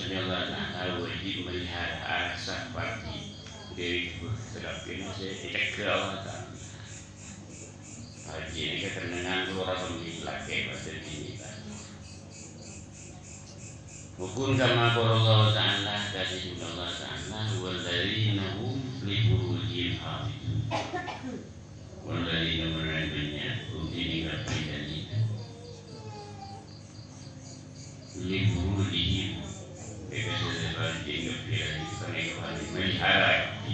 bahwasanya Allah Ta'ala wajib melihara anak seperti dari tetapi saya cek ke Allah Ta'ala haji ini ketenangan keluar pemilik laki pada ini hukum kama Allah Ta'ala kasih Allah Ta'ala walladzina hum li furujihim hafizun walladzina menandanya ini dan li furujihim mereka sudah dianggap itu melihara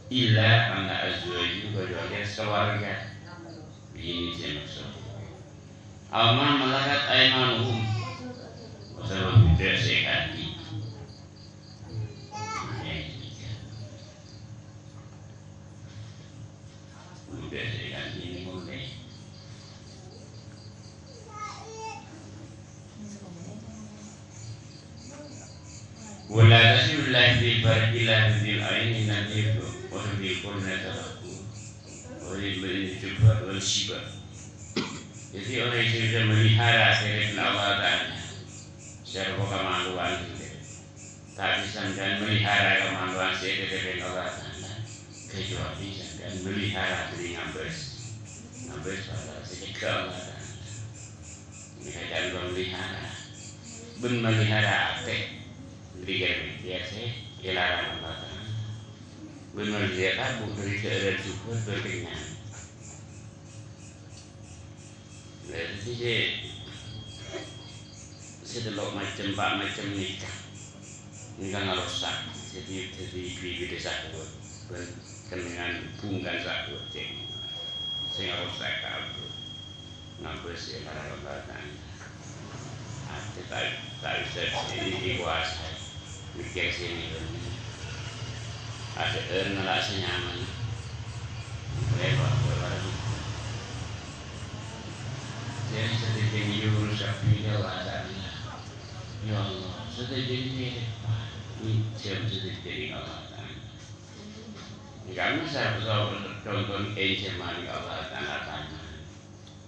illa anda azwaju kecuali keluarga ini saya maksud aman malakat aimanuhum sebab tidak sehat udah sehat ini mulai wala tasillah fi farqilah bil aini nadifu wa fi kulli taraku wa li juga wal shiba. Jadi orang yang sudah melihara dari Allah Ta'ala secara kemaluan itu tak bisa dan melihara kemaluan dari Allah Ta'ala kecuali dan melihara dari ngabes pada sejak Allah Ta'ala mereka jangan melihara ben melihara apa biasa dilarang Allah Ta'ala ben melihara bukan dari keadaan syukur berkenan. Jadi sedelok macam nikah ngarusak jadi bibit satu dengan bungkan satu sehingga rusak kabur ngabes ya karena lebaran tak bisa dikuasai mikir sini ada ngelak senyaman lewat jadi sedikit yurus api Allah Ta'ala ya Allah sedikit ini siapa sedikit Allah Ta'ala kami saya contoh encemahan Allah Ta'ala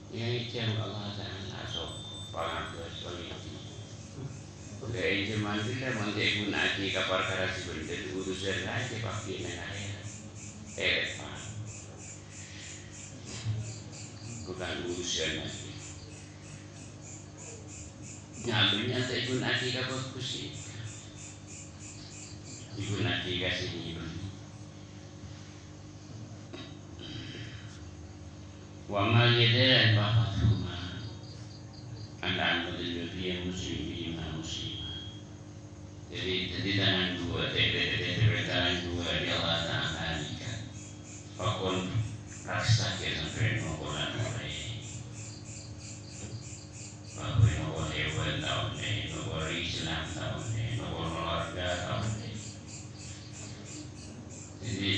yang encem Allah Ta'ala sok pangat soliti encemahan itu menjadi gunaki kapar karasi benda urusan aja pakai menaya pak bukan urusan lagi ngambilnya tak ibu nanti dapat kusik ibu nanti kasih ibu wa ma yadalan wa fatuma anda ambil lebih muslim bima muslim jadi tangan dua tangan dua di Allah Ta'ala nikah fakon rasa kita sampai mengolah mulai Bapak nomor hewan tahun ini, nomor Islam tahun ini, nomor keluarga tahun ini. Jadi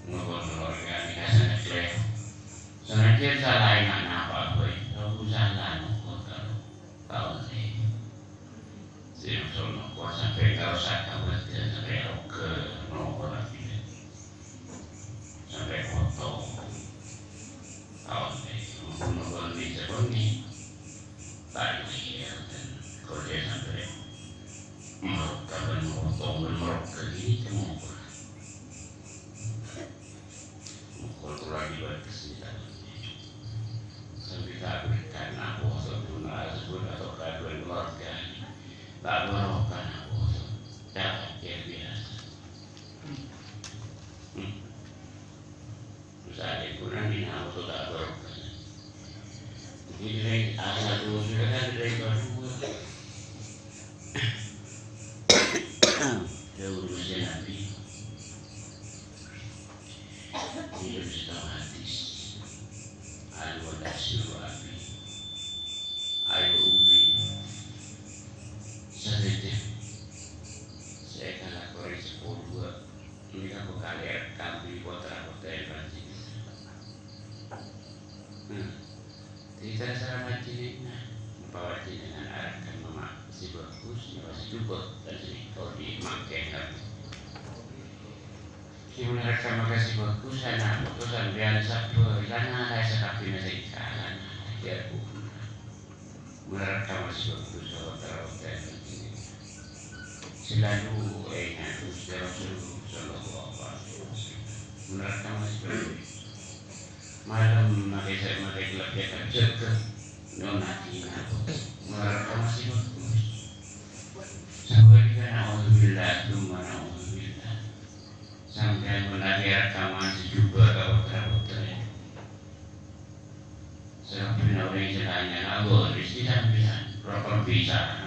nomor keluarga ini sangat jelek. Sangat jelek salah yang apa boy? Kalau salah nomor tahun ini. Siapa soal nomor sampai kalau saya kawan dia sampai ke nomor lagi, sampai foto tahun ini. Nomor ini sebenarnya tadi dan kerja sampai merokkan merokkan ini semua mukul lagi berkesintan sampai tak berikan aku sebelum atau kaduan keluarga tak merokkan aku tak biasa misalnya kurang ini aku tak merokkan ini ada dua sudah kan dari baru jauh urusan Nabi hidup setengah hadis ayu dasir Nabi ayu umri sedikit saya kalah korek 10 ini aku kalian kambing kota yang banjir Tidak cara macam bawa dengan arahkan mama si bagus, masih juga tadi kalau dimakai kan. Si menarikkan makasih bagus, anak putusan biasa pun, karena ada sekapi nasi kalan, dia pun merekam sesuatu sahabat-sahabat ini selalu ingat Gusti Rasul sallallahu alaihi wasallam merekam sesuatu malam makai gelap ya jaga nonati merekam sesuatu sampai kita alhamdulillah cuma alhamdulillah sampai menagi rekaman juga kawan-kawan sampai orang jalannya nabur di samping rokok bisa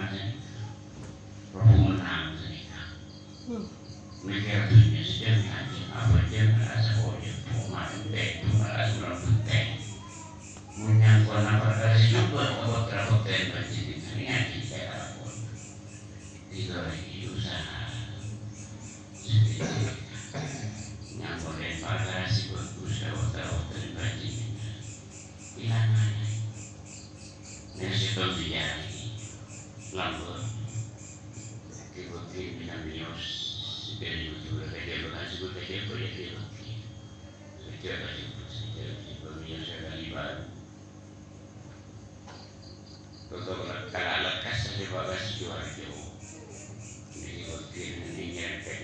rokok menang mereka punya sejarah apa dia merasa boleh merasa penting menyangkut nama kasih juga rokok terbenci ini yang saya lakukan itu lagi usaha sedikit nyangkut investasi bagus rokok terbenci ilangan nasi tombia lambur kibukti minamios dari ujung kerja bekasi kerja proyek kibukti kerja pemilihan sekali baru untuk kalau lekas saja bagasi jual jauh jadi kibukti ini nyerempet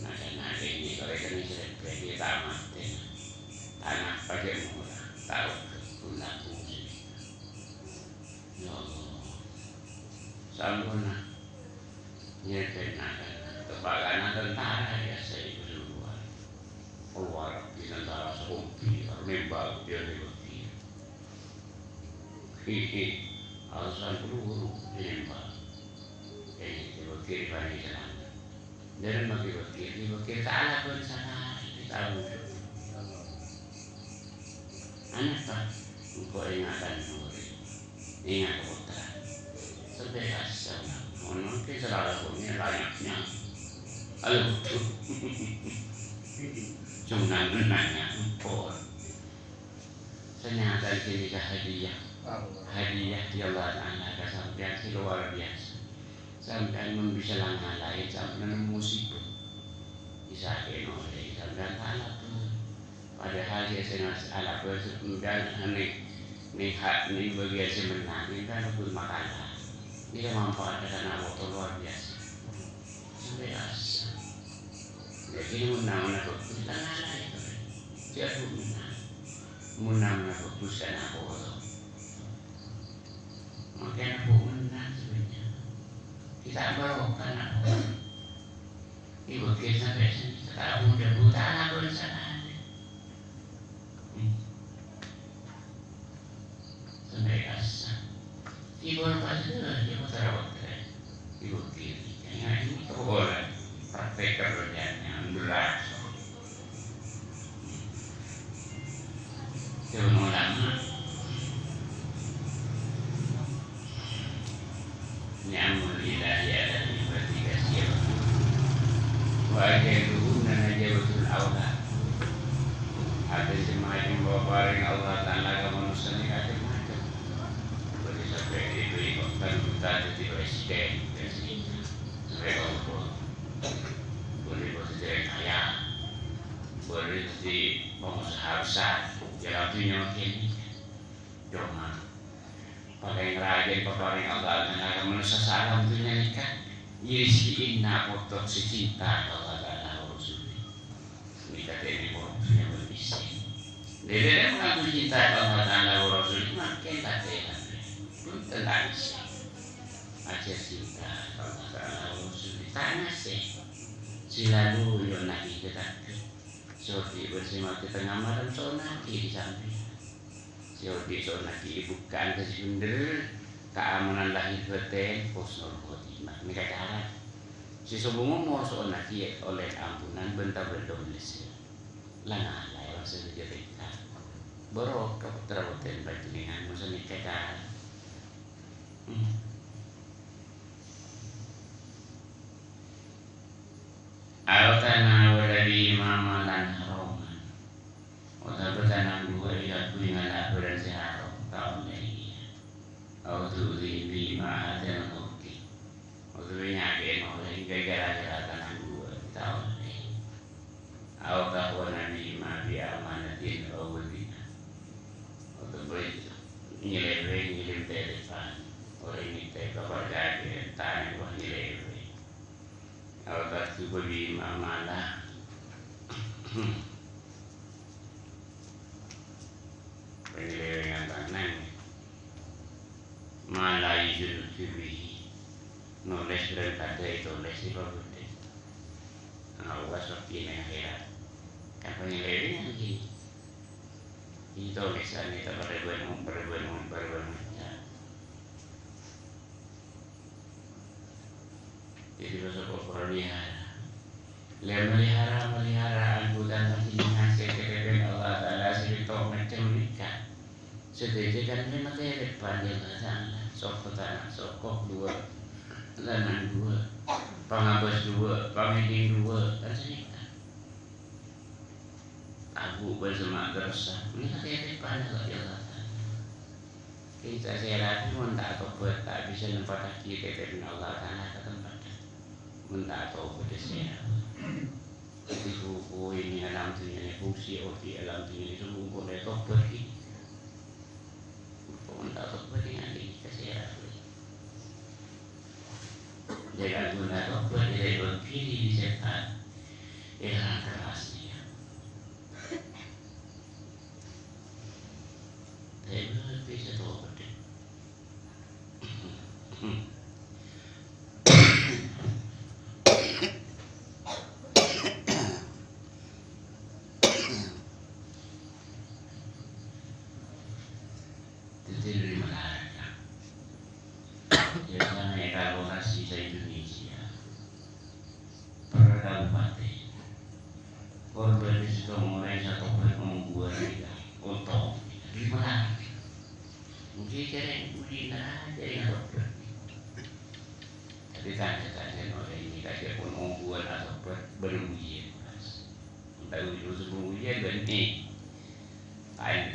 nada ini kalau ini nyerempet dia tamat tanah pakai mula tahu guna fungsi ya Allah sambuna nyerempet kebakaran tentara ya saya keluar keluar di tentara seumpi nembak dia lebih alasan peluru nembak ini dibakir bani jalan dan dibakir salah pun salah tahu anak tak engkau ingatan murid ingat putra sampai asal mohon kita selalu punya banyaknya aduh cuma nanya empor ternyata ini hadiah di Allah Ta'ala sampai luar biasa sampai bisa langgalai sampai musibah bisa kenoleh sampai alat padahal dia sengaja alat bersebutan nih bagian semenang ini kan pun makalah dia manfaat karena waktu luar biasa sampai asa jadi menang bagus dan anak itu dia pun menang bagus dan aku makanya aku menang sebenarnya kita bawakan aku ibu kita sampai sini sekarang udah buta anak pun sana sampai asa ibu lepas itu dia terawat ibu kiri yang ini orang praktek kerjanya berat sebelum lama nyamul ilahi ada investigasi wajah dulu dan aja betul Allah ada semacam bawaring Allah Ta'ala ke manusia ini macam-macam seperti sampai diberi kita jadi presiden sampai kalau boleh presiden kaya boleh jadi pengusaha besar jalan dunia ini cuma paling rajin paling Allah Ta'ala ke manusia salam dunia ini kan yisi inna kotok si cinta Allah Ta'ala Rasul ini kata ini manusia berbisa dia mengaku cinta Allah Ta'ala Rasul makin tak sehat pun tenang sih aja cinta Allah Ta'ala Rasul tanah sih selalu yang lagi kita seperti bersama kita ngamaran sonaki di samping seperti sonaki bukan kesundel keamanan lahir batin husnul khotimah mereka cara si sebelum mau sonaki oleh ampunan bentar-bentar melisir lana lah yang sedikit kita barokah terawatan bajingan masa nikah kan Al-Tanah waladi mamalan haroman Wata-batanan dua ya kuingan akhiran seharom tahun ini Autu di ma'adan hoki Autu nyakin oleh gara-gara tanah dua tahun ini Autahwana bima bi amanatin awalina Autu nyeleweng telepon orang ini teh kabar jadi tanya wah nilai awak tu bagi malah penilaian yang tanah malah itu lebih nulis dan kata itu nulis itu betul awak seperti ini akhirat kan penilaiannya begini itu tulisan itu berbuat jadi besok melihara meliharaan bukan panjenengan sekeren Allah Ta'ala cerita macam mereka sedih kan memang materi panjenengan sokok tanah sokok dua lanang dua pangabas dua pangeding dua kan senika aku bersama gerasa ini materi panjenengan Allah Ta'ala kita sehat pun tak tobat tak bisa nempat lagi ketemu Allah Ta'ala ke tempat tak tahu pada saya jadi buku ini alam dunia ini fungsi otak alam dunia ini semua boleh tobat ini pun tak tobat dengan ini kesehatan jangan guna tobat dari berpilih di setan yang kerasnya tapi belum bisa tobat Tanya-tanya orang ini kasih pun ungguan atau berujian entah ujian sebelum ujian berhenti lain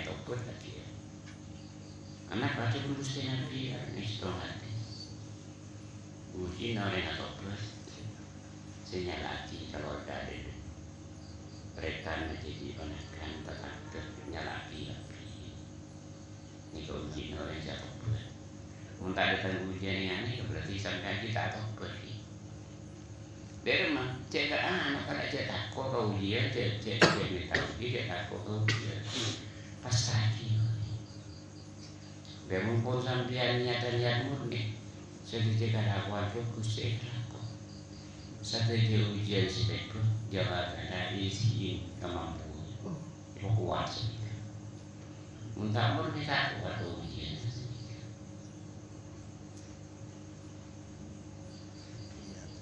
toput lagi anak baca pun mesti nabi ini setengah hati ujian orang yang toput sehingga lagi kalau ada mereka menjadi penekan ternyata lagi ini kalau ujian orang yang toput Muntah datang ujian yang ini berarti sampai kita tahu pergi. Dia memang cakap anak pada cakap kau ujian cakap minta ujian cakap kau ujian pas lagi. Dia mumpul sampai niat murni. Sedikit keraguan fokus aku. Satu dia ujian sedikit jawab ada isi kemampuan. Kuat sedikit. Muntah murni tak kuat ujian.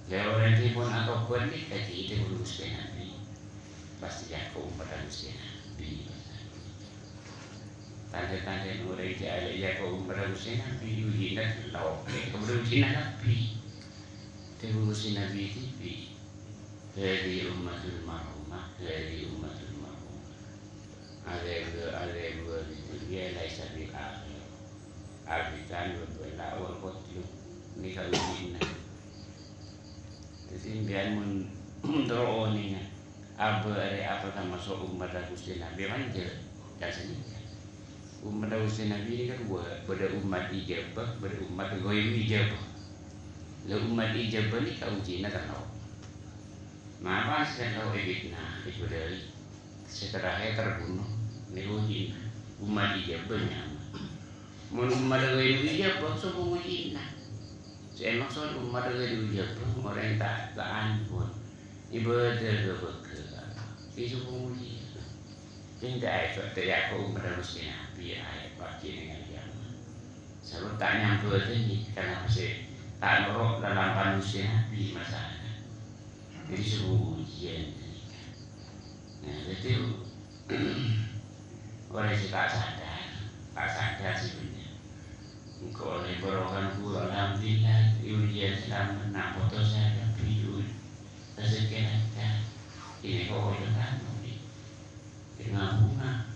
Kalau nanti pun atau buat ni kaji itu lulus Nabi pasti aku pada lulus Nabi. Tanda-tanda orang jahil ya kau pada lulus Nabi ujian tahu. Kemudian ujian Nabi, terlulus Nabi itu dari umatul marhumah dari umatul marhumah. Ada itu dia lain sahaja akhir. Abikan berdoa awal kotiu ni kalau ujian. Jadi biar mendoa ni apa masuk umat Gusti Nabi manja dasarnya umat Gusti Nabi ini kan pada umat ijabah pada umat goyim ijabah lalu umat ijabah ni kau ujian tak tahu maka sekarang kau ibitna itu dari setelahnya terbunuh ni ujian umat ijabahnya umat goyim ijabah semua ujian saya maksud umat ada diujar pun orang yang tak ampun ibadah kebekeran itu penguji tidak itu tidak aku umat Muslim biar ayat pasti dengan dia sebab tak nyampe ini karena masih tak norok dalam manusia Nabi masalah jadi sebuah ujian nah itu orang yang tak sadar sebenarnya engkau ni berokan pula alhamdulillah ujian selamat nak foto saya video rezeki kita ini kau jangan ni dengan bunga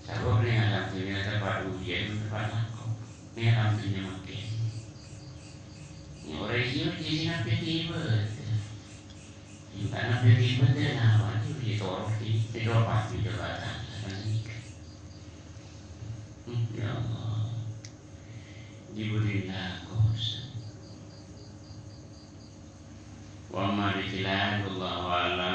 sebab ni alhamdulillah tempat ujian tempat aku ni alhamdulillah makin ni orang ini ujian apa tiba bukan apa tiba dia nama ni ujian torok ni dia pasti jabatan ya Allah diberi nakos. Wa ma dikilan wallahu alam.